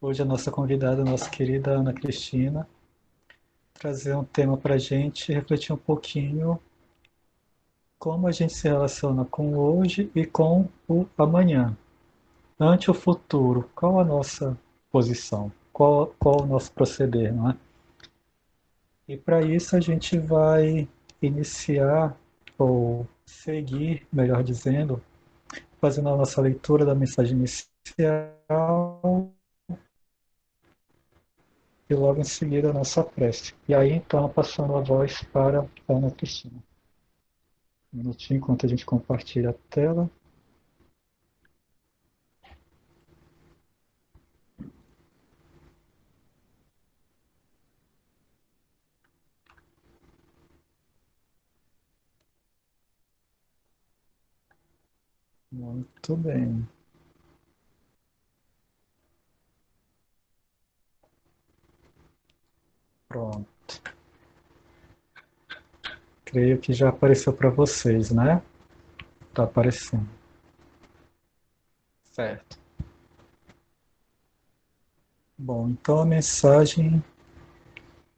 Hoje a nossa convidada, a nossa querida Ana Cristina, trazer um tema para a gente refletir um pouquinho como a gente se relaciona com o hoje e com o amanhã. Ante o futuro, qual a nossa posição? Qual o nosso proceder, não é? E para isso a gente vai iniciar, ou seguir, melhor dizendo, fazendo a nossa leitura da mensagem inicial e logo em seguida a nossa prece. E aí então passando a voz para a Ana Cristina. Um minutinho enquanto a gente compartilha a tela. Muito bem. Pronto. Creio que já apareceu para vocês, né? Está aparecendo. Certo. Bom, então a mensagem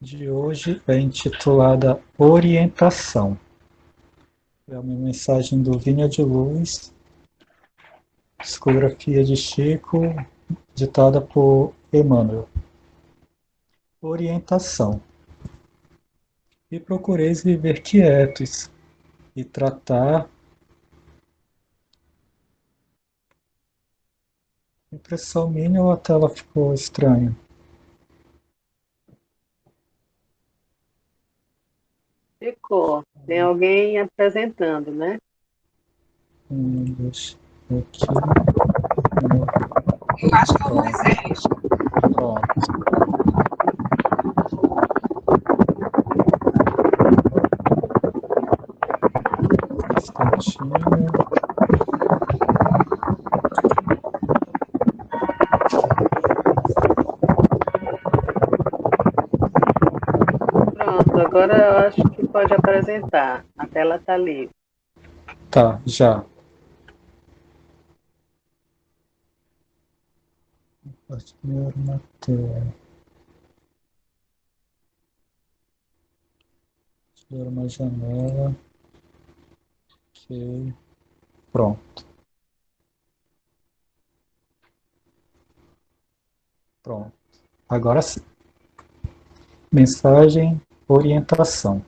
de hoje é intitulada Orientação. É uma mensagem do Vinha de Luz, psicografia de Chico, ditada por Emmanuel. Orientação. E procureis viver quietos e tratar. Impressão minha ou a tela ficou estranha? Ficou. Tem alguém apresentando, né? Deixa eu aqui. Eu acho que é o Pronto, Moisés. pronto. Um instantinho. Pronto, agora eu acho que pode apresentar. A tela está livre. Tá, já. Compartilhar na tela. Tirar uma janela. Ok. Pronto, pronto. Agora sim. Mensagem, orientação.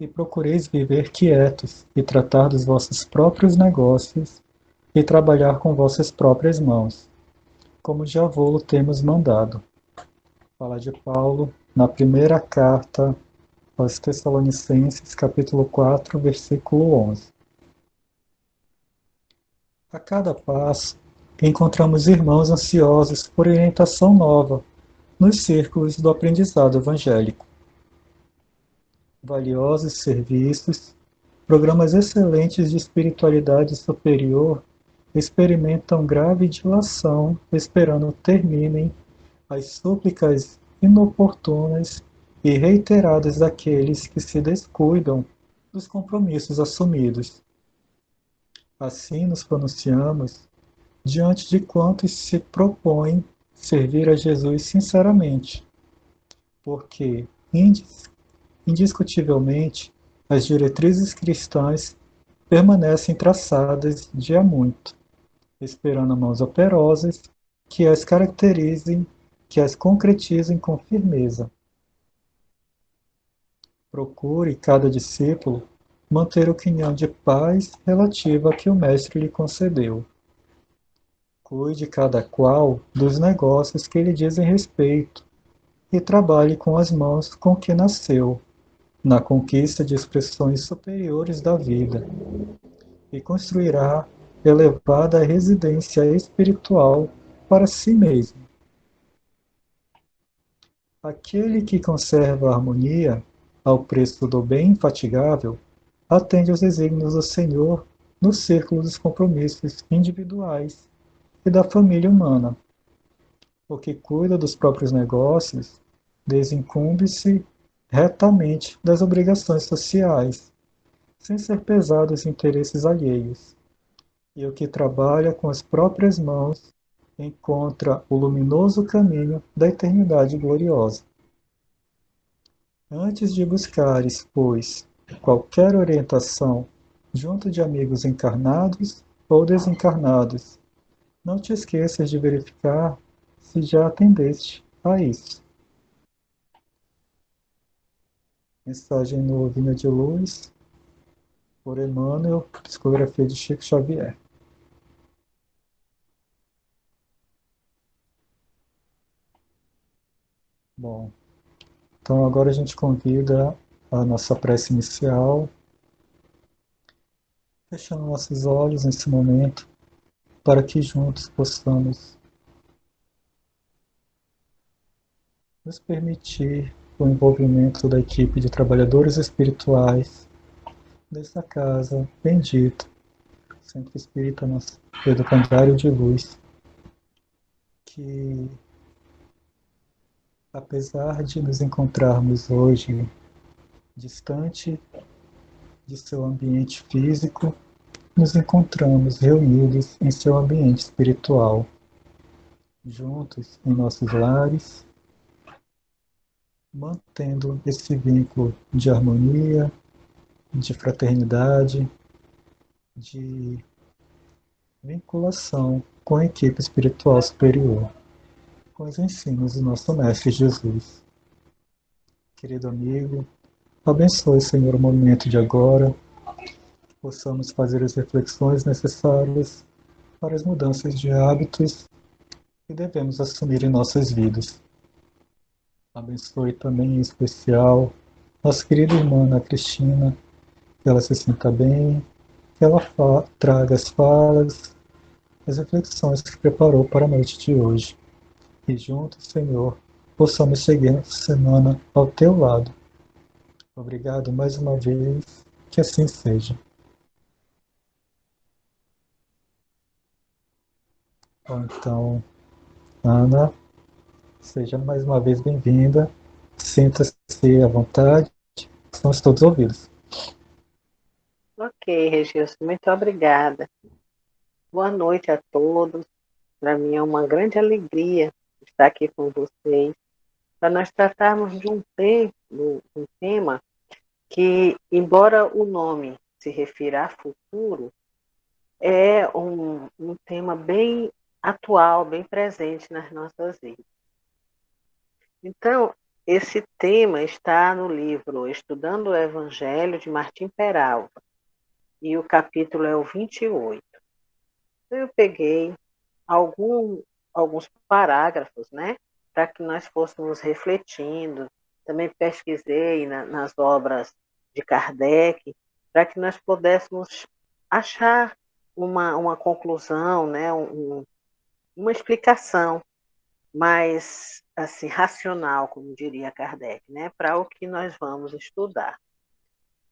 E procureis viver quietos e tratar dos vossos próprios negócios e trabalhar com vossas próprias mãos, como já vô-lo temos mandado. Fala de Paulo na primeira carta aos Tessalonicenses, capítulo 4, versículo 11. A cada passo, encontramos irmãos ansiosos por orientação nova nos círculos do aprendizado evangélico. Valiosos serviços, programas excelentes de espiritualidade superior experimentam grave dilação, esperando terminem as súplicas inoportunas e reiteradas daqueles que se descuidam dos compromissos assumidos. Assim nos pronunciamos diante de quantos se propõem servir a Jesus sinceramente, porque, indiscutivelmente, as diretrizes cristãs permanecem traçadas de há muito, esperando mãos operosas que as caracterizem, que as concretizem com firmeza. Procure cada discípulo manter opinião de paz relativa a que o Mestre lhe concedeu. Cuide cada qual dos negócios que lhe dizem respeito e trabalhe com as mãos com que nasceu, na conquista de expressões superiores da vida, e construirá elevada residência espiritual para si mesmo. Aquele que conserva a harmonia ao preço do bem infatigável atende aos desígnios do Senhor no círculo dos compromissos individuais e da família humana. O que cuida dos próprios negócios desincumbe-se retamente das obrigações sociais, sem ser pesado aos interesses alheios. E o que trabalha com as próprias mãos encontra o luminoso caminho da eternidade gloriosa. Antes de buscares, pois, qualquer orientação junto de amigos encarnados ou desencarnados, não te esqueças de verificar se já atendeste a isso. Mensagem no Vinha de Luz, por Emmanuel, psicografia de Chico Xavier. Bom, então agora a gente convida a nossa prece inicial, fechando nossos olhos nesse momento, para que juntos possamos nos permitir o envolvimento da equipe de trabalhadores espirituais dessa casa bendita, Centro Espírita Nosso Educandário de Luz, que apesar de nos encontrarmos hoje distante de seu ambiente físico, nos encontramos reunidos em seu ambiente espiritual, juntos em nossos lares, mantendo esse vínculo de harmonia, de fraternidade, de vinculação com a equipe espiritual superior, com os ensinos do nosso Mestre Jesus. Querido amigo, abençoe, Senhor, o momento de agora, que possamos fazer as reflexões necessárias para as mudanças de hábitos que devemos assumir em nossas vidas. Abençoe também em especial nossa querida irmã Ana Cristina, que ela se sinta bem, que ela traga as falas, as reflexões que preparou para a noite de hoje. E juntos, Senhor, possamos seguir a semana ao teu lado. Obrigado mais uma vez, que assim seja. Bom, então, Ana, seja mais uma vez bem-vinda. Sinta-se à vontade, estamos todos ouvidos. Ok, Regilson, muito obrigada. Boa noite a todos. Para mim é uma grande alegria estar aqui com vocês, para nós tratarmos de um tema que, embora o nome se refira a futuro, é um tema bem atual, bem presente nas nossas vidas. Então, esse tema está no livro Estudando o Evangelho, de Martim Peralva, e o capítulo é o 28. Então, eu peguei alguns parágrafos, né, para que nós fôssemos refletindo. Também pesquisei nas obras de Kardec, para que nós pudéssemos achar uma conclusão, né, uma explicação mais assim racional, como diria Kardec, né, para o que nós vamos estudar.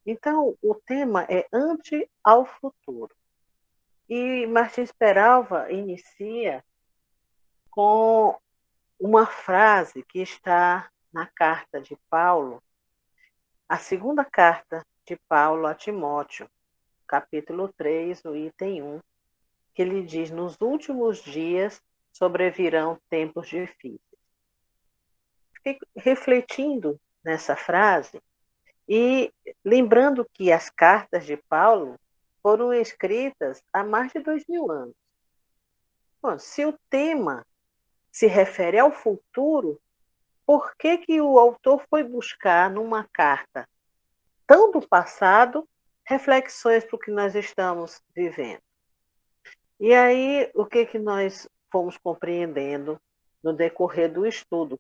Então, o tema é ante ao futuro. E Martins Peralva inicia com uma frase que está na carta de Paulo, a segunda carta de Paulo a Timóteo, capítulo 3, no item 1, que ele diz: nos últimos dias sobrevirão tempos difíceis. Fiquei refletindo nessa frase e lembrando que as cartas de Paulo foram escritas há mais de 2000 anos. Bom, se o tema se refere ao futuro, por que que o autor foi buscar numa carta tão do passado reflexões para o que nós estamos vivendo? E aí, o que que nós fomos compreendendo no decorrer do estudo?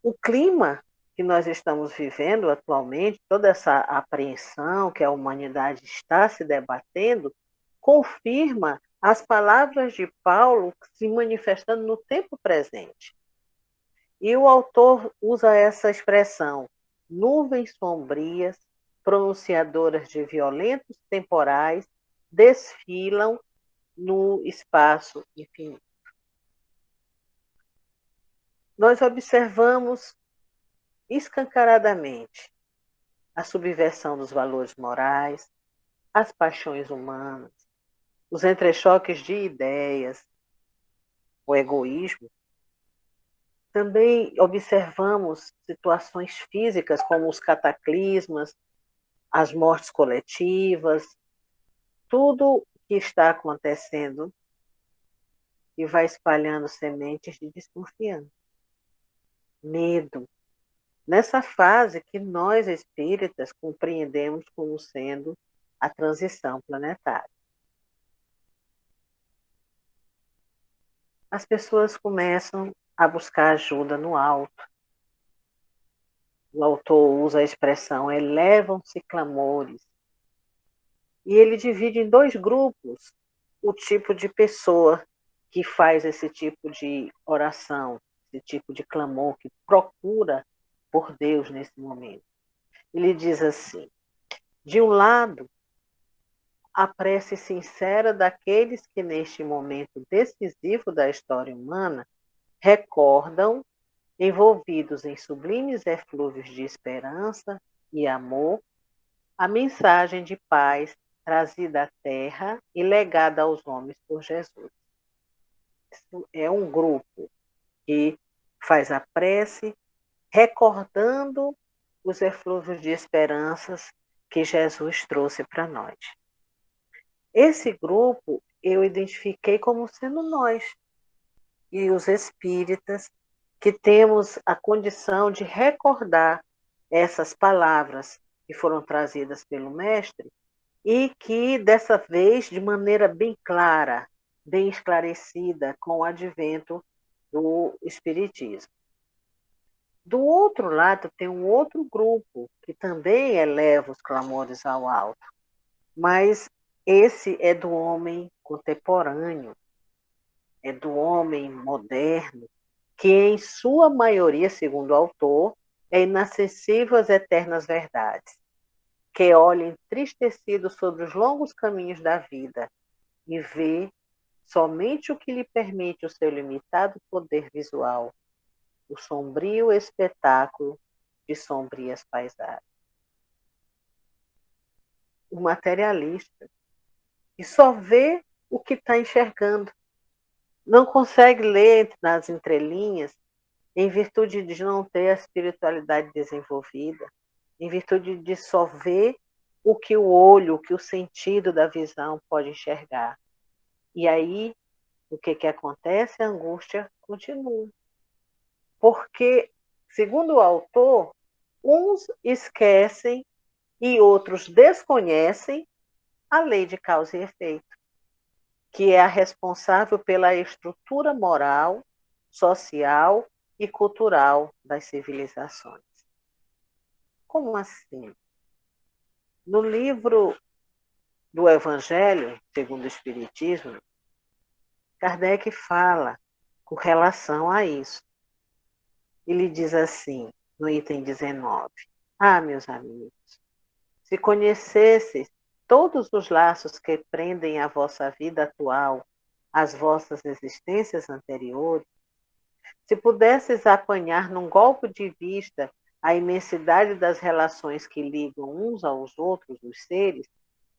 O clima que nós estamos vivendo atualmente, toda essa apreensão que a humanidade está se debatendo, confirma as palavras de Paulo se manifestando no tempo presente. E o autor usa essa expressão: nuvens sombrias, pronunciadoras de violentos temporais, desfilam no espaço infinito. Nós observamos escancaradamente a subversão dos valores morais, as paixões humanas, os entrechoques de ideias, o egoísmo. Também observamos situações físicas como os cataclismas, as mortes coletivas, tudo que está acontecendo e vai espalhando sementes de desconfiança, medo. Nessa fase que nós espíritas compreendemos como sendo a transição planetária. As pessoas começam a buscar ajuda no alto. O autor usa a expressão elevam-se clamores. E ele divide em 2 grupos o tipo de pessoa que faz esse tipo de oração, esse tipo de clamor, que procura por Deus nesse momento. Ele diz assim: de um lado, a prece sincera daqueles que neste momento decisivo da história humana recordam, envolvidos em sublimes eflúvios de esperança e amor, a mensagem de paz trazida à terra e legada aos homens por Jesus. Isso é um grupo que faz a prece recordando os eflúvios de esperanças que Jesus trouxe para nós. Esse grupo eu identifiquei como sendo nós, e os espíritas, que temos a condição de recordar essas palavras que foram trazidas pelo Mestre e que, dessa vez, de maneira bem clara, bem esclarecida, com o advento do Espiritismo. Do outro lado, tem um outro grupo que também eleva os clamores ao alto, mas esse é do homem contemporâneo, é do homem moderno, que em sua maioria, segundo o autor, é inacessível às eternas verdades, que olha entristecido sobre os longos caminhos da vida e vê somente o que lhe permite o seu limitado poder visual, o sombrio espetáculo de sombrias paisagens. O materialista, que só vê o que está enxergando, não consegue ler nas entrelinhas, em virtude de não ter a espiritualidade desenvolvida, em virtude de só ver o que o olho, o que o sentido da visão pode enxergar. E aí, o que acontece? A angústia continua. Porque, segundo o autor, uns esquecem e outros desconhecem a lei de causa e efeito, que é a responsável pela estrutura moral, social e cultural das civilizações. Como assim? No livro do Evangelho, segundo o Espiritismo, Kardec fala com relação a isso. Ele diz assim, no item 19: ah, meus amigos, se conhecesseis todos os laços que prendem a vossa vida atual às vossas existências anteriores, se pudesses apanhar num golpe de vista a imensidade das relações que ligam uns aos outros os seres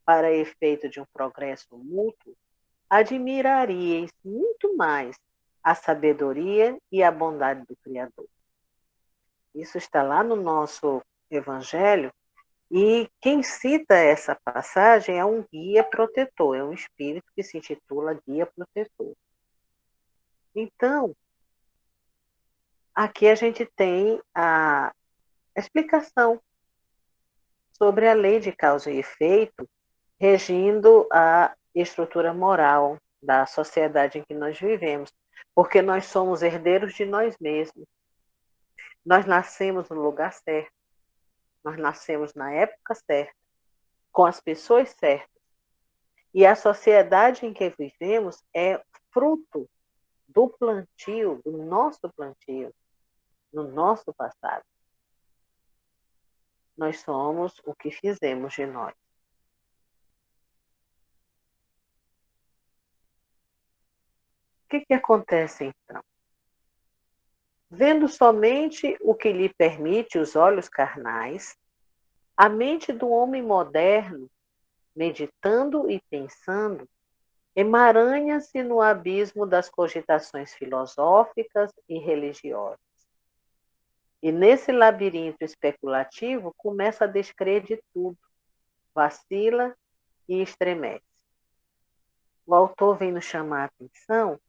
para efeito de um progresso mútuo, admiraríeis muito mais a sabedoria e a bondade do Criador. Isso está lá no nosso Evangelho, e quem cita essa passagem é um guia protetor, é um espírito que se intitula guia protetor. Então, aqui a gente tem a explicação sobre a lei de causa e efeito regindo a estrutura moral da sociedade em que nós vivemos, porque nós somos herdeiros de nós mesmos. Nós nascemos no lugar certo, nós nascemos na época certa, com as pessoas certas. E a sociedade em que vivemos é fruto do plantio, do nosso plantio, no nosso passado. Nós somos o que fizemos de nós. O que acontece então? Vendo somente o que lhe permite os olhos carnais, a mente do homem moderno, meditando e pensando, emaranha-se no abismo das cogitações filosóficas e religiosas. E nesse labirinto especulativo começa a descrer de tudo, vacila e estremece. O autor vem nos chamar a atenção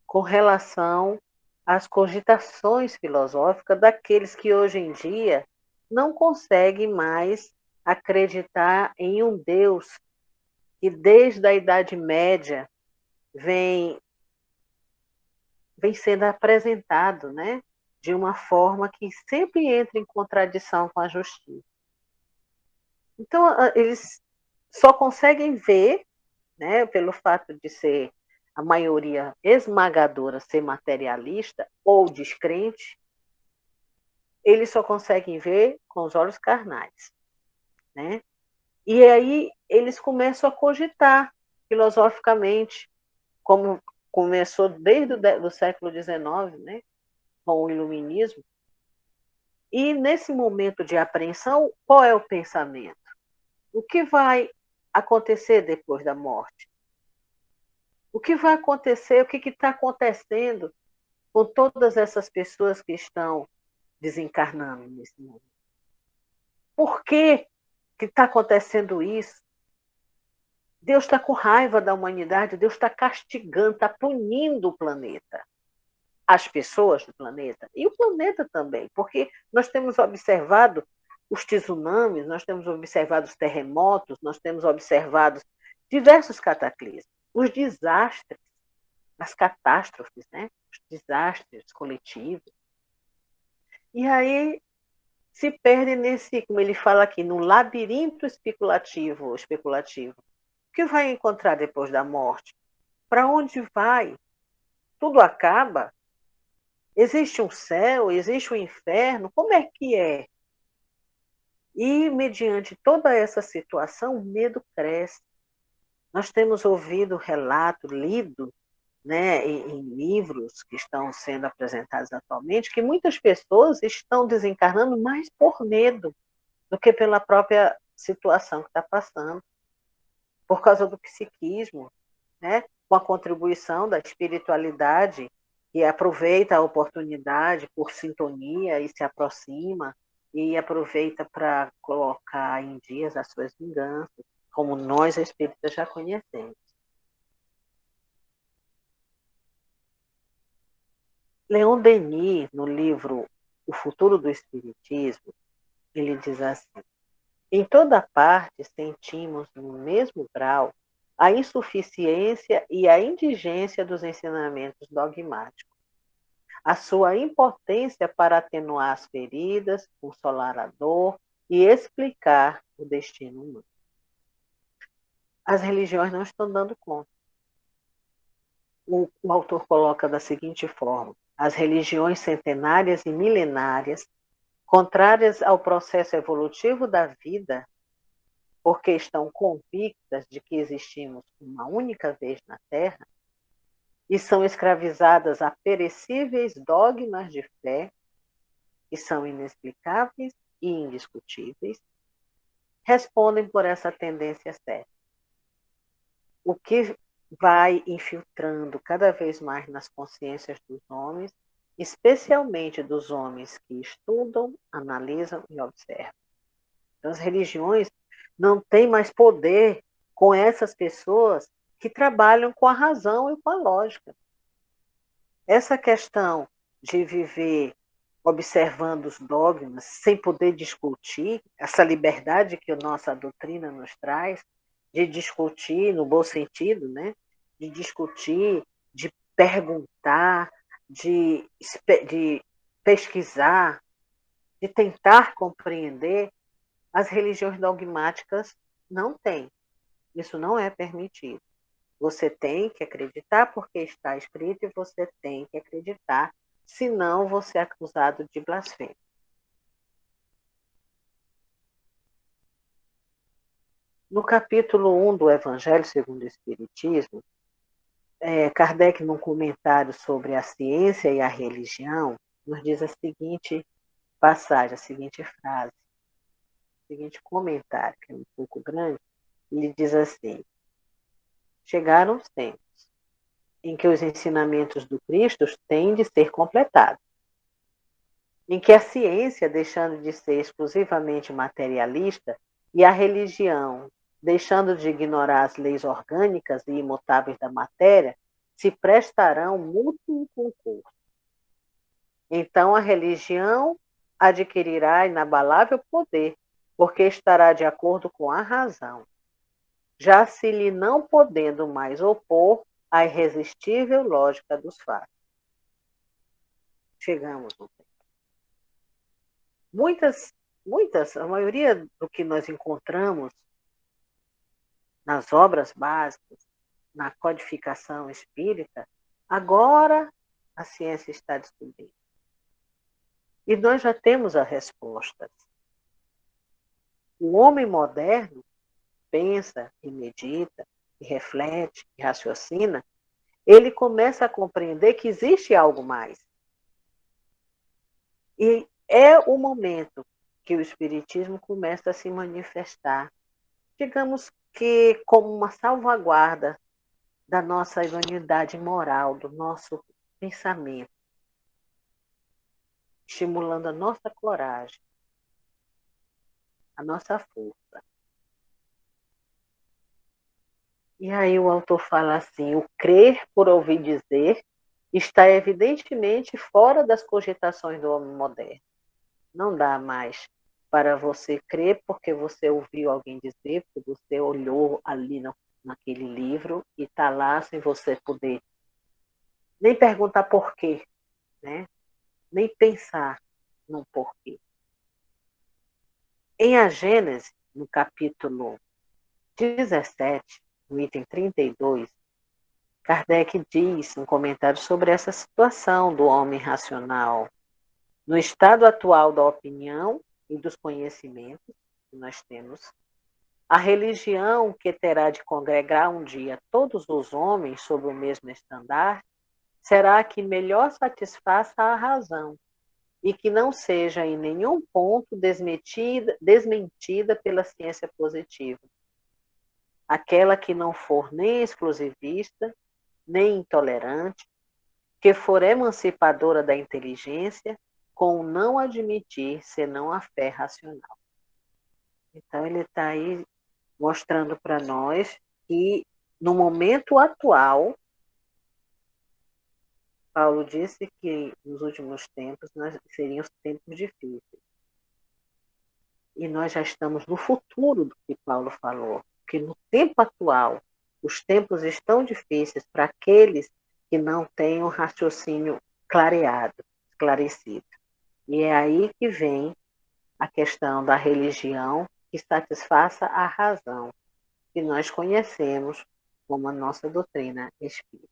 com relação às cogitações filosóficas daqueles que hoje em dia não conseguem mais acreditar em um Deus que desde a Idade Média vem sendo apresentado, né, de uma forma que sempre entra em contradição com a justiça. Então, eles só conseguem ver, né, pelo fato de ser a maioria esmagadora ser materialista ou descrente, eles só conseguem ver com os olhos carnais, né? E aí eles começam a cogitar filosoficamente, como começou desde o século XIX, né, com o iluminismo. E nesse momento de apreensão, qual é o pensamento? O que vai acontecer depois da morte? O que vai acontecer? O que está acontecendo com todas essas pessoas que estão desencarnando nesse momento? Por que está acontecendo isso? Deus está com raiva da humanidade, Deus está castigando, está punindo o planeta, as pessoas do planeta e o planeta também, porque nós temos observado os tsunamis, nós temos observado os terremotos, nós temos observado diversos cataclismos, os desastres, as catástrofes, né? Os desastres coletivos. E aí se perde nesse, como ele fala aqui, no labirinto especulativo. O que vai encontrar depois da morte? Para onde vai? Tudo acaba? Existe um céu? Existe um inferno? Como é que é? E, mediante toda essa situação, o medo cresce. Nós temos ouvido relato, lido, né, em livros que estão sendo apresentados atualmente, que muitas pessoas estão desencarnando mais por medo do que pela própria situação que está passando, por causa do psiquismo, né, com a contribuição da espiritualidade, que aproveita a oportunidade por sintonia e se aproxima, e aproveita para colocar em dias as suas vinganças, como nós espíritas já conhecemos. Leon Denis, no livro O Futuro do Espiritismo, ele diz assim: em toda parte sentimos no mesmo grau a insuficiência e a indigência dos ensinamentos dogmáticos, a sua impotência para atenuar as feridas, consolar a dor e explicar o destino humano. As religiões não estão dando conta. O autor coloca da seguinte forma: as religiões centenárias e milenárias, contrárias ao processo evolutivo da vida, porque estão convictas de que existimos uma única vez na Terra, e são escravizadas a perecíveis dogmas de fé, que são inexplicáveis e indiscutíveis, respondem por essa tendência certa. O que vai infiltrando cada vez mais nas consciências dos homens, especialmente dos homens que estudam, analisam e observam. Então, as religiões não têm mais poder com essas pessoas que trabalham com a razão e com a lógica. Essa questão de viver observando os dogmas sem poder discutir, essa liberdade que a nossa doutrina nos traz, de discutir no bom sentido, né? De discutir, de perguntar, de pesquisar, de tentar compreender, as religiões dogmáticas não têm. Isso não é permitido. Você tem que acreditar porque está escrito e você tem que acreditar, senão você é acusado de blasfêmia. No capítulo 1 do Evangelho segundo o Espiritismo, Kardec, num comentário sobre a ciência e a religião, nos diz a seguinte passagem, a seguinte frase, o seguinte comentário, que é um pouco grande, ele diz assim: chegaram os tempos em que os ensinamentos do Cristo têm de ser completados, em que a ciência, deixando de ser exclusivamente materialista, e a religião, deixando de ignorar as leis orgânicas e imutáveis da matéria, se prestarão mútuo concurso. Então a religião adquirirá inabalável poder, porque estará de acordo com a razão, já se lhe não podendo mais opor à irresistível lógica dos fatos. Chegamos no tempo. A maioria do que nós encontramos nas obras básicas, na codificação espírita, agora a ciência está descobrindo. E nós já temos as respostas. O homem moderno pensa e medita, e reflete, e raciocina, ele começa a compreender que existe algo mais. E é o momento que o Espiritismo começa a se manifestar, digamos que como uma salvaguarda da nossa idoneidade moral, do nosso pensamento, estimulando a nossa coragem, a nossa força. E aí o autor fala assim: o crer por ouvir dizer está evidentemente fora das cogitações do homem moderno. Não dá mais para você crer porque você ouviu alguém dizer, porque você olhou ali naquele livro e está lá sem você poder nem perguntar por quê, né? Nem pensar no porquê. Em A Gênese, no capítulo 17, no item 32, Kardec diz um comentário sobre essa situação do homem racional. No estado atual da opinião e dos conhecimentos que nós temos, a religião que terá de congregar um dia todos os homens sob o mesmo estandarte será a que melhor satisfaça a razão e que não seja em nenhum ponto desmentida pela ciência positiva. Aquela que não for nem exclusivista, nem intolerante, que for emancipadora da inteligência, com o não admitir senão a fé racional. Então ele está aí mostrando para nós que no momento atual, Paulo disse que nos últimos tempos seriam tempos difíceis. E nós já estamos no futuro do que Paulo falou, que no tempo atual os tempos estão difíceis para aqueles que não têm o raciocínio clareado, esclarecido. E é aí que vem a questão da religião que satisfaça a razão, que nós conhecemos como a nossa doutrina espírita.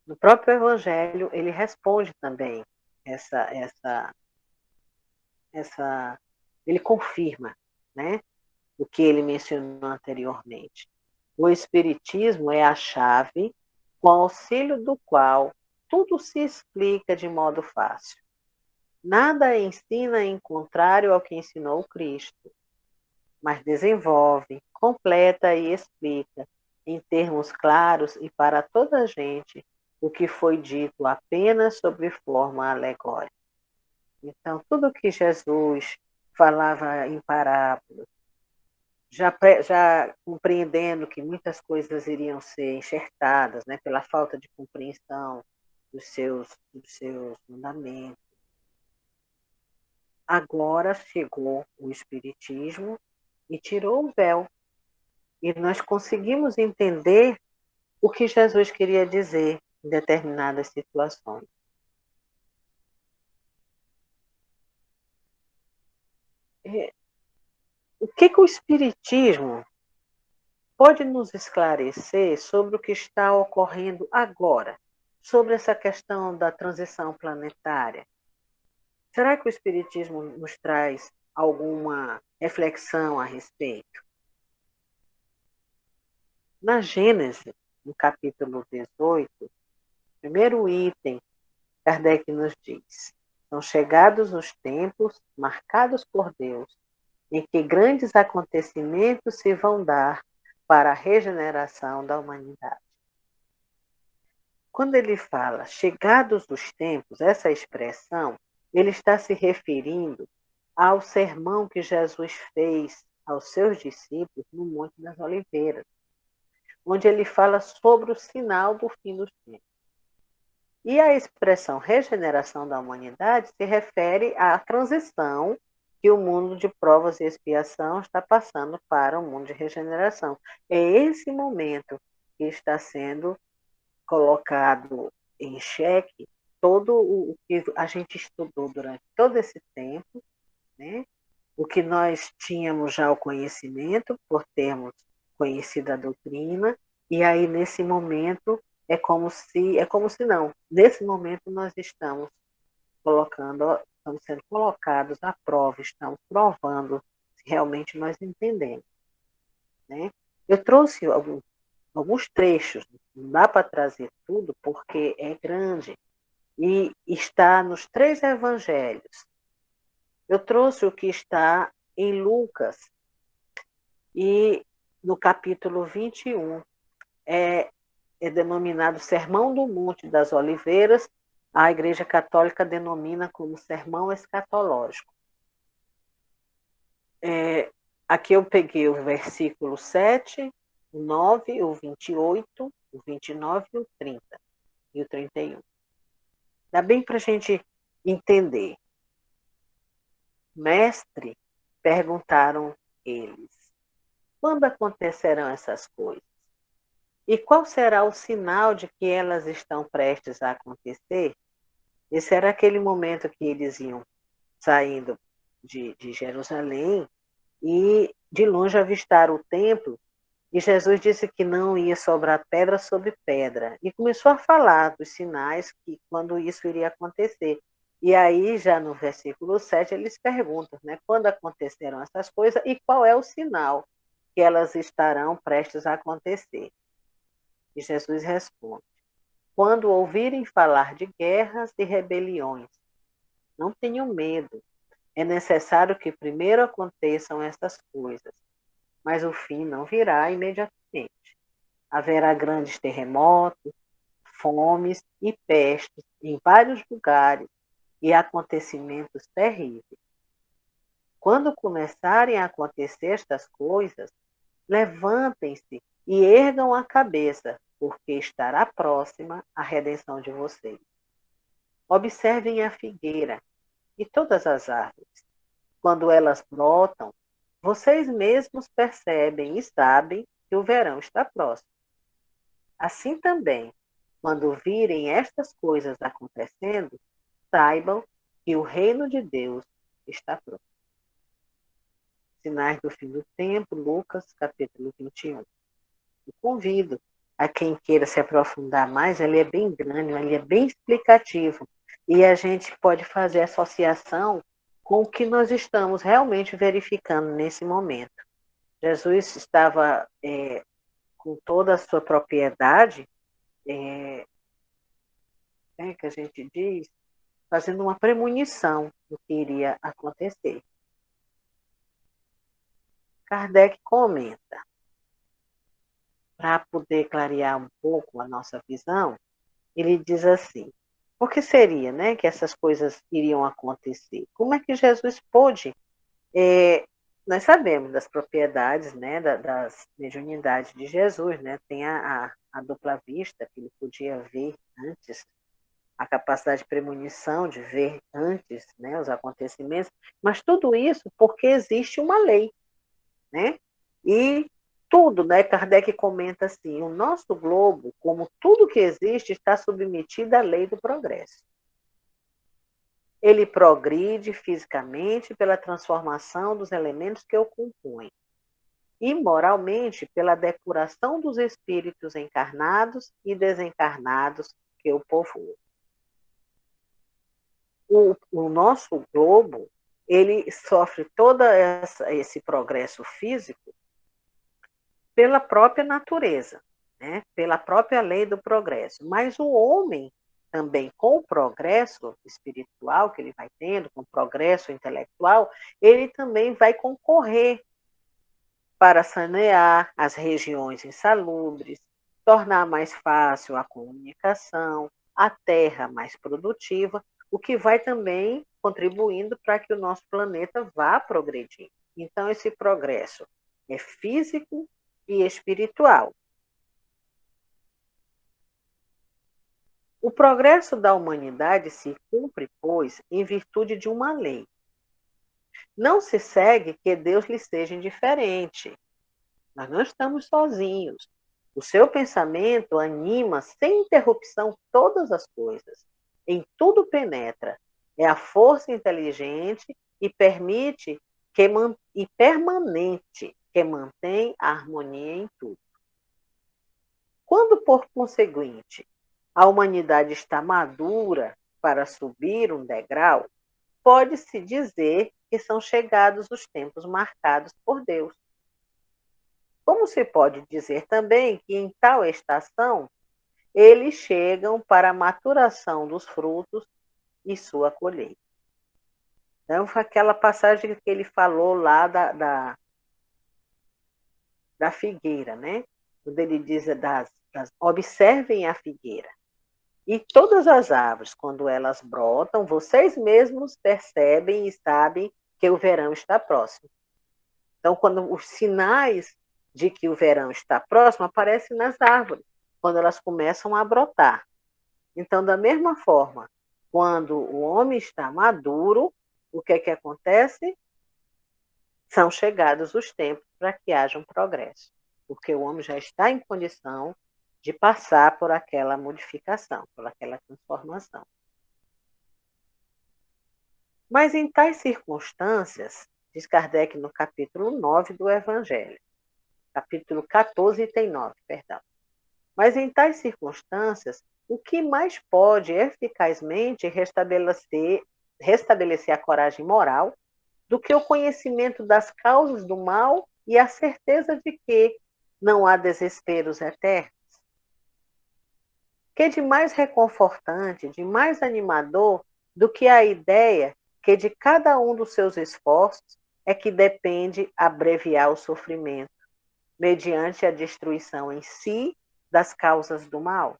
No próprio Evangelho, ele responde também ele confirma, né, o que ele mencionou anteriormente. O Espiritismo é a chave com auxílio do qual tudo se explica de modo fácil. Nada ensina em contrário ao que ensinou o Cristo, mas desenvolve, completa e explica, em termos claros e para toda a gente, o que foi dito apenas sob forma alegórica. Então, tudo que Jesus falava em parábolas, já compreendendo que muitas coisas iriam ser enxertadas, né, pela falta de compreensão dos seus mandamentos. Agora chegou o Espiritismo e tirou o véu. E nós conseguimos entender o que Jesus queria dizer em determinadas situações. O que o Espiritismo pode nos esclarecer sobre o que está ocorrendo agora, sobre essa questão da transição planetária? Será que o Espiritismo nos traz alguma reflexão a respeito? Na Gênese, no capítulo 18, primeiro item, Kardec nos diz: são chegados os tempos marcados por Deus, em que grandes acontecimentos se vão dar para a regeneração da humanidade. Quando ele fala chegados os tempos, essa expressão, ele está se referindo ao sermão que Jesus fez aos seus discípulos no Monte das Oliveiras, onde ele fala sobre o sinal do fim dos tempos. E a expressão regeneração da humanidade se refere à transição que o mundo de provas e expiação está passando para um mundo de regeneração. É esse momento que está sendo colocado em xeque todo o que a gente estudou durante todo esse tempo, né? O que nós tínhamos já o conhecimento, por termos conhecido a doutrina, e aí nesse momento é como se não, nesse momento nós estamos sendo colocados à prova, estamos provando se realmente nós entendemos, né? Eu trouxe alguns trechos, não dá para trazer tudo porque é grande e está nos 3 evangelhos. Eu trouxe o que está em Lucas e no capítulo 21 é denominado Sermão do Monte das Oliveiras, a Igreja Católica denomina como Sermão Escatológico. Aqui eu peguei o versículo 7, o 9, o 28, o 29 e o 30 e o 31. Dá bem para a gente entender. Mestre, perguntaram eles, quando acontecerão essas coisas? E qual será o sinal de que elas estão prestes a acontecer? Esse era aquele momento que eles iam saindo de Jerusalém e de longe avistaram o templo, e Jesus disse que não ia sobrar pedra sobre pedra, e começou a falar dos sinais que quando isso iria acontecer. E aí, já no versículo 7, eles perguntam, né, quando acontecerão essas coisas e qual é o sinal que elas estarão prestes a acontecer. E Jesus responde, quando ouvirem falar de guerras e rebeliões, não tenham medo, é necessário que primeiro aconteçam essas coisas, mas o fim não virá imediatamente. Haverá grandes terremotos, fomes e pestes em vários lugares e acontecimentos terríveis. Quando começarem a acontecer estas coisas, levantem-se e ergam a cabeça, porque estará próxima a redenção de vocês. Observem a figueira e todas as árvores. Quando elas brotam, vocês mesmos percebem e sabem que o verão está próximo. Assim também, quando virem estas coisas acontecendo, saibam que o reino de Deus está próximo. Sinais do fim do tempo, Lucas, capítulo 21. Eu convido a quem queira se aprofundar mais, ele é bem grande, ele é bem explicativo, e a gente pode fazer associação com o que nós estamos realmente verificando nesse momento. Jesus estava com toda a sua propriedade, que a gente diz, fazendo uma premonição do que iria acontecer. Kardec comenta, para poder clarear um pouco a nossa visão, ele diz assim, por que seria, né, que essas coisas iriam acontecer? Como é que Jesus pôde? Nós sabemos das propriedades, né, das mediunidades de Jesus, né, tem a dupla vista, que ele podia ver antes, a capacidade de premonição, de ver antes, né, os acontecimentos, mas tudo isso porque existe uma lei, né? E tudo, né? Kardec comenta assim, o nosso globo, como tudo que existe, está submetido à lei do progresso. Ele progride fisicamente pela transformação dos elementos que o compõem, e moralmente pela depuração dos espíritos encarnados e desencarnados que o povoam. O nosso globo, ele sofre todo esse progresso físico pela própria natureza, né? Pela própria lei do progresso. Mas o homem também com o progresso espiritual que ele vai tendo, com o progresso intelectual, ele também vai concorrer para sanear as regiões insalubres, tornar mais fácil a comunicação, a terra mais produtiva, o que vai também contribuindo para que o nosso planeta vá progredir. Então, esse progresso é físico e espiritual. O progresso da humanidade se cumpre, pois, em virtude de uma lei. Não se segue que Deus lhe seja indiferente. Nós não estamos sozinhos. O seu pensamento anima sem interrupção todas as coisas. Em tudo penetra. É a força inteligente e permite e permanente que mantém a harmonia em tudo. Quando, por conseguinte, a humanidade está madura para subir um degrau, pode-se dizer que são chegados os tempos marcados por Deus. Como se pode dizer também que em tal estação eles chegam para a maturação dos frutos e sua colheita. Então, foi aquela passagem que ele falou lá da figueira, né? Quando ele diz observem a figueira. E todas as árvores, quando elas brotam, vocês mesmos percebem e sabem que o verão está próximo. Então, quando os sinais de que o verão está próximo aparecem nas árvores, quando elas começam a brotar. Então, da mesma forma, quando o homem está maduro, o que é que acontece? São chegados os tempos para que haja um progresso, porque o homem já está em condição de passar por aquela modificação, por aquela transformação. Mas em tais circunstâncias, diz Kardec no capítulo 9 do Evangelho, capítulo 14, item 9, perdão. Mas em tais circunstâncias, o que mais pode eficazmente restabelecer a coragem moral do que o conhecimento das causas do mal e a certeza de que não há desesperos eternos? Que de mais reconfortante, de mais animador do que a ideia que de cada um dos seus esforços é que depende abreviar o sofrimento, mediante a destruição em si das causas do mal.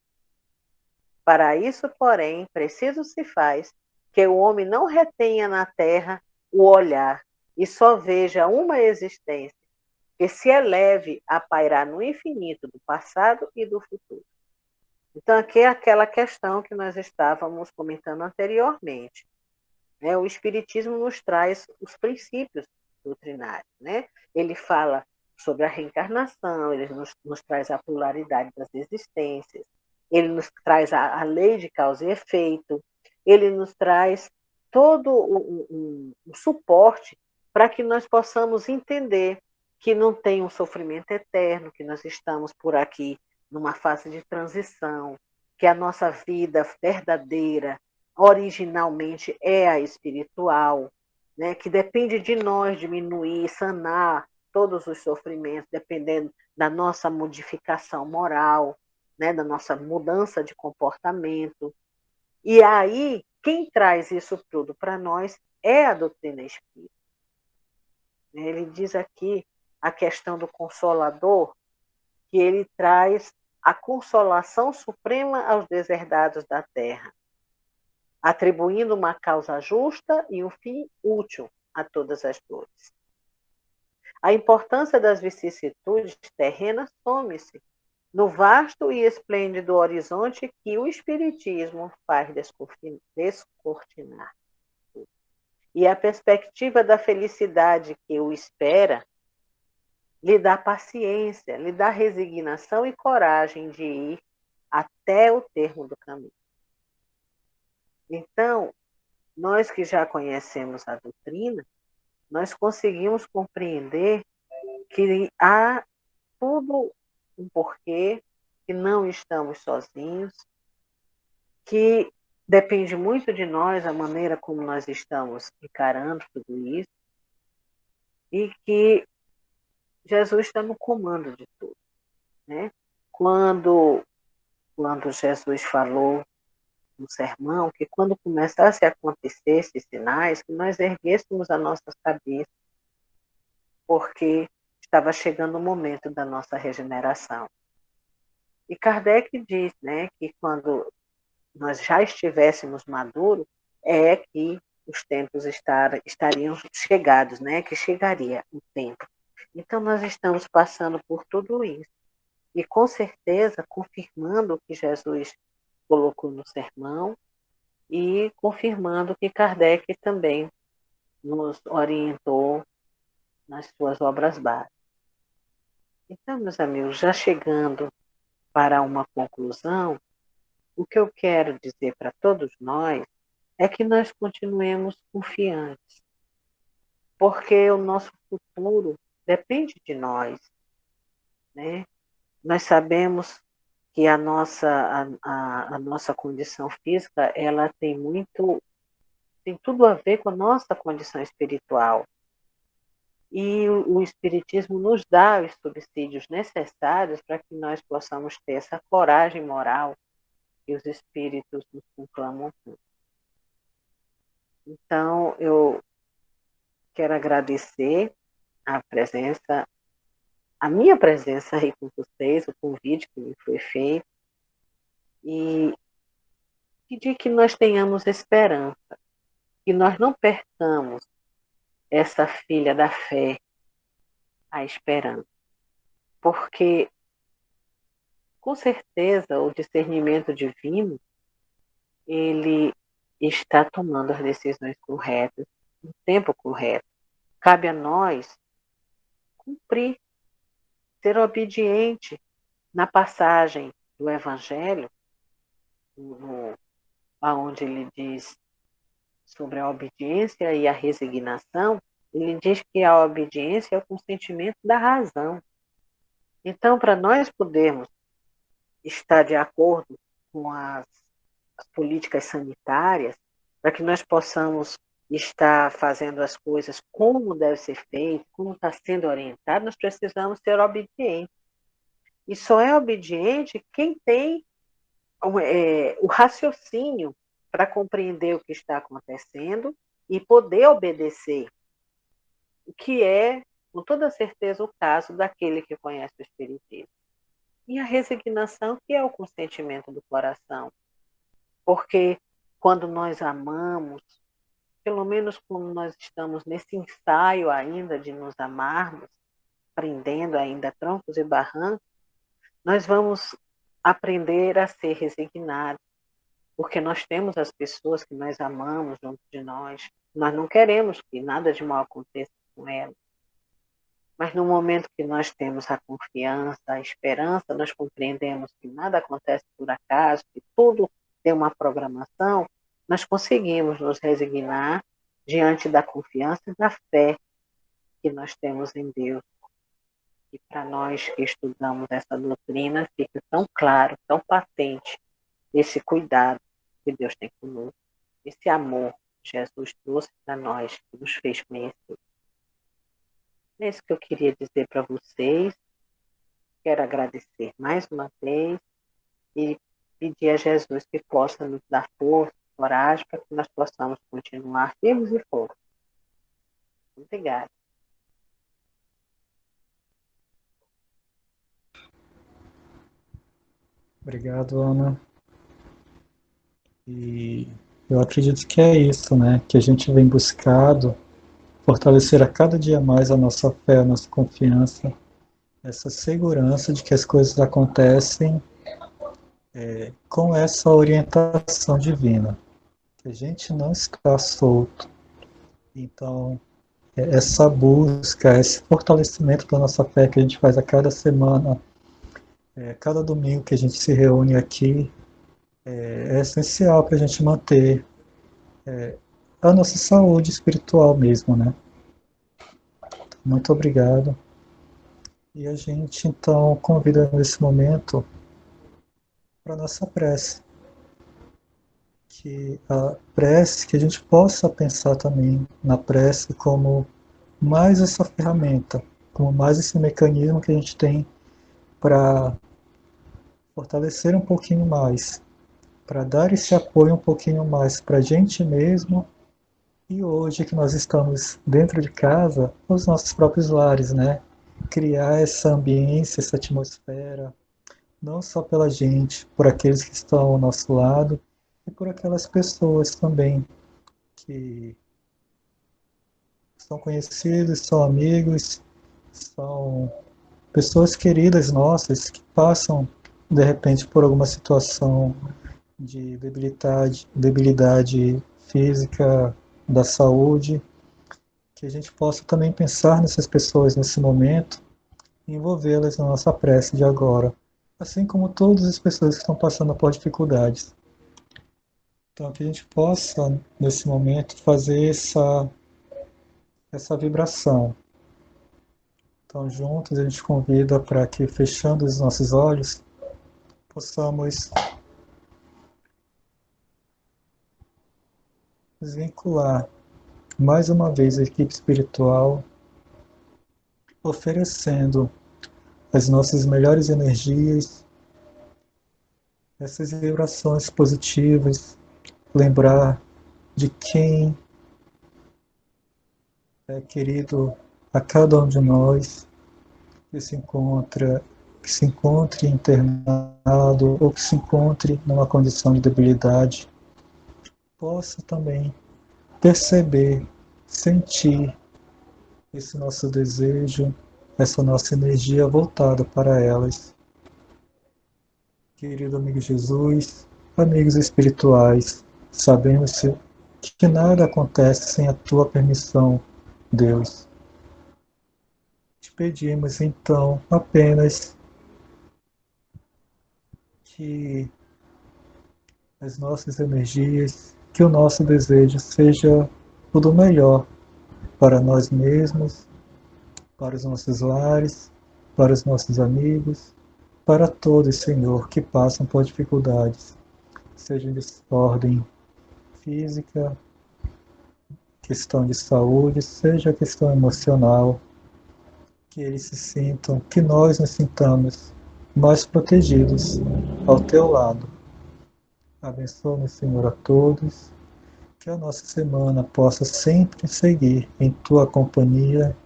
Para isso, porém, preciso se faz que o homem não retenha na terra o olhar e só veja uma existência que se eleve a pairar no infinito do passado e do futuro. Então, aqui é aquela questão que nós estávamos comentando anteriormente. Né? O Espiritismo nos traz os princípios doutrinários. Né? Ele fala sobre a reencarnação, ele nos traz a pluralidade das existências, ele nos traz a lei de causa e efeito, ele nos traz todo um suporte para que nós possamos entender que não tem um sofrimento eterno, que nós estamos por aqui numa fase de transição, que a nossa vida verdadeira, originalmente, é a espiritual, né? Que depende de nós diminuir, sanar todos os sofrimentos, dependendo da nossa modificação moral, né? Da nossa mudança de comportamento. E aí, quem traz isso tudo para nós é a doutrina espírita. Ele diz aqui a questão do Consolador, que ele traz a consolação suprema aos deserdados da terra, atribuindo uma causa justa e um fim útil a todas as dores. A importância das vicissitudes terrenas some-se no vasto e esplêndido horizonte que o Espiritismo faz descortinar. E a perspectiva da felicidade que o espera lhe dá paciência, lhe dá resignação e coragem de ir até o termo do caminho. Então, nós que já conhecemos a doutrina, nós conseguimos compreender que há tudo um porquê, que não estamos sozinhos, que depende muito de nós a maneira como nós estamos encarando tudo isso, e que Jesus está no comando de tudo. Né? Quando Jesus falou no sermão que quando começasse a acontecer esses sinais, que nós erguêssemos a nossa cabeça, porque estava chegando o momento da nossa regeneração. E Kardec diz, né, que quando nós já estivéssemos maduros, é que os tempos estariam chegados, né, que chegaria o tempo. Então nós estamos passando por tudo isso. E com certeza confirmando o que Jesus colocou no sermão e confirmando que Kardec também nos orientou nas suas obras básicas. Então, meus amigos, já chegando para uma conclusão, o que eu quero dizer para todos nós é que nós continuemos confiantes, porque o nosso futuro depende de nós, né? Nós sabemos que a nossa condição física ela tem tudo a ver com a nossa condição espiritual. E o Espiritismo nos dá os subsídios necessários para que nós possamos ter essa coragem moral que os Espíritos nos conclamam. Então, eu quero agradecer a minha presença aí com vocês, o convite que me foi feito, e pedir que nós tenhamos esperança, que nós não percamos essa filha da fé, a esperança. Porque, com certeza, o discernimento divino, ele está tomando as decisões corretas, no tempo correto. Cabe a nós cumprir, ser obediente na passagem do Evangelho, onde ele diz sobre a obediência e a resignação, ele diz que a obediência é o consentimento da razão. Então, para nós podermos estar de acordo com as políticas sanitárias, para que nós possamos estar fazendo as coisas como deve ser feito, como está sendo orientado, nós precisamos ser obedientes. E só é obediente quem tem o raciocínio para compreender o que está acontecendo e poder obedecer, o que é, com toda certeza, o caso daquele que conhece o Espiritismo. E a resignação, que é o consentimento do coração. Porque quando nós amamos, pelo menos quando nós estamos nesse ensaio ainda de nos amarmos, aprendendo ainda troncos e barrancos, nós vamos aprender a ser resignados, porque nós temos as pessoas que nós amamos junto de nós, nós não queremos que nada de mal aconteça com elas. Mas no momento que nós temos a confiança, a esperança, nós compreendemos que nada acontece por acaso, que tudo tem uma programação, nós conseguimos nos resignar diante da confiança e da fé que nós temos em Deus. E para nós que estudamos essa doutrina, fica tão claro, tão patente, esse cuidado que Deus tem conosco, esse amor que Jesus trouxe para nós, que nos fez conhecer. É isso que eu queria dizer para vocês. Quero agradecer mais uma vez e pedir a Jesus que possa nos dar força, coragem, para que nós possamos continuar firmes e fortes. Obrigada. Obrigado, Ana. E eu acredito que é isso, né? Que a gente vem buscado fortalecer a cada dia mais a nossa fé, a nossa confiança, essa segurança de que as coisas acontecem com essa orientação divina, que a gente não está solto. Então, essa busca, esse fortalecimento da nossa fé que a gente faz a cada semana, cada domingo que a gente se reúne aqui, é essencial para a gente manter a nossa saúde espiritual mesmo, né? Muito obrigado. E a gente, então, convida nesse momento para a nossa prece. Que a prece, que a gente possa pensar também na prece como mais essa ferramenta, como mais esse mecanismo que a gente tem para fortalecer um pouquinho mais para dar esse apoio um pouquinho mais para a gente mesmo. E hoje que nós estamos dentro de casa, os nossos próprios lares, né? Criar essa ambiência, essa atmosfera, não só pela gente, por aqueles que estão ao nosso lado e por aquelas pessoas também que são conhecidos, são amigos, são pessoas queridas nossas que passam de repente por alguma situação de debilidade física, da saúde, que a gente possa também pensar nessas pessoas nesse momento e envolvê-las na nossa prece de agora, assim como todas as pessoas que estão passando por dificuldades. Então, que a gente possa, nesse momento, fazer essa vibração. Então, juntos, a gente convida para que, fechando os nossos olhos, possamos nos vincular mais uma vez a equipe espiritual, oferecendo as nossas melhores energias, essas vibrações positivas, lembrar de quem é querido a cada um de nós que se encontre internado ou que se encontre numa condição de debilidade, possa também perceber, sentir esse nosso desejo, essa nossa energia voltada para elas. Querido amigo Jesus, amigos espirituais, sabemos que nada acontece sem a tua permissão, Deus. Te pedimos então apenas que as nossas energias, que o nosso desejo seja o do melhor para nós mesmos, para os nossos lares, para os nossos amigos, para todos, Senhor, que passam por dificuldades, seja de ordem física, questão de saúde, seja questão emocional, que eles se sintam, que nós nos sintamos mais protegidos ao teu lado. Abençoa-nos, Senhor, a todos, que a nossa semana possa sempre seguir em tua companhia,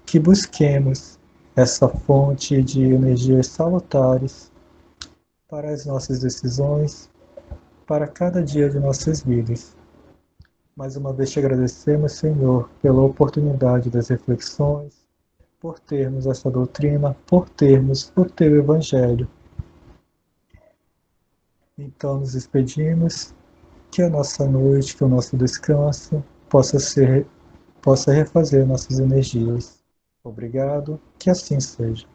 que busquemos essa fonte de energias salutares para as nossas decisões, para cada dia de nossas vidas. Mais uma vez te agradecemos, Senhor, pela oportunidade das reflexões, por termos essa doutrina, por termos o teu Evangelho. Então nos despedimos, que a nossa noite, que o nosso descanso possa refazer nossas energias. Obrigado, que assim seja.